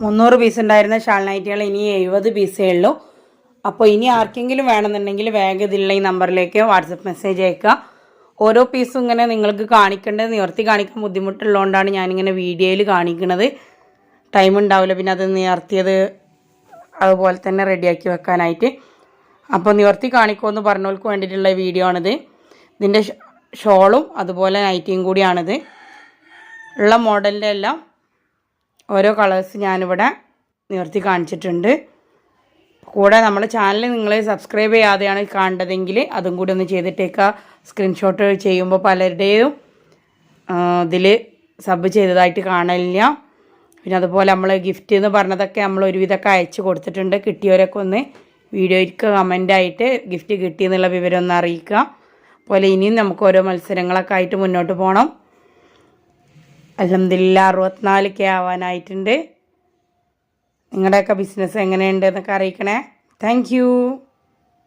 300 piece ഉണ്ടായിരുന്ന shawl നൈറ്റികൾ ഇനി 70 പീസേ ഉള്ളൂ. അപ്പോൾ ഇനി ആർക്കെങ്കിലും വേണമെന്നുണ്ടെങ്കിൽ വേഗം ഇതിലുള്ള ഈ നമ്പറിലേക്ക് വാട്സപ്പ് മെസ്സേജ് അയക്കുക. ഓരോ പീസും ഇങ്ങനെ നിങ്ങൾക്ക് കാണിക്കേണ്ടത് നിവർത്തി കാണിക്കാൻ ബുദ്ധിമുട്ടുള്ളതുകൊണ്ടാണ് ഞാനിങ്ങനെ വീഡിയോയിൽ കാണിക്കുന്നത്. ടൈം ഉണ്ടാവില്ല പിന്നെ അത് നിവർത്തിയത് അതുപോലെ തന്നെ റെഡിയാക്കി വെക്കാനായിട്ട്. അപ്പോൾ നിവർത്തി കാണിക്കുമെന്ന് പറഞ്ഞവർക്ക് വേണ്ടിയിട്ടുള്ള വീഡിയോ ആണിത്. ഇതിൻ്റെ ഷോളും അതുപോലെ നൈറ്റിയും കൂടിയാണിത്. ഉള്ള മോഡലിൻ്റെ എല്ലാം ഓരോ കളേഴ്സ് ഞാനിവിടെ നിവർത്തി കാണിച്ചിട്ടുണ്ട്. കൂടെ നമ്മുടെ ചാനൽ നിങ്ങൾ സബ്സ്ക്രൈബ് ചെയ്യാതെയാണ് കാണേണ്ടതെങ്കിൽ അതും കൂടി ഒന്ന് ചെയ്തിട്ടേക്കുക. സ്ക്രീൻഷോട്ട് ചെയ്യുമ്പോൾ പലരുടെയും ഇതിൽ സബ് ചെയ്തതായിട്ട് കാണലില്ല. പിന്നെ അതുപോലെ നമ്മൾ ഗിഫ്റ്റ് എന്ന് പറഞ്ഞതൊക്കെ നമ്മൾ ഒരുവിധമൊക്കെ അയച്ചു കൊടുത്തിട്ടുണ്ട്. കിട്ടിയവരൊക്കെ ഒന്ന് വീഡിയോയ്ക്ക് കമൻ്റായിട്ട് ഗിഫ്റ്റ് കിട്ടിയെന്നുള്ള വിവരം ഒന്ന് അറിയിക്കുക. അതുപോലെ ഇനിയും നമുക്ക് ഓരോ മത്സരങ്ങളൊക്കെ ആയിട്ട് മുന്നോട്ട് പോകണം. അൽഹംദുലില്ലാ 64K ആവാനായിട്ടുണ്ട്. നിങ്ങളുടെയൊക്കെ ബിസിനസ് എങ്ങനെയുണ്ട് എന്നൊക്കെ അറിയിക്കണേ. താങ്ക്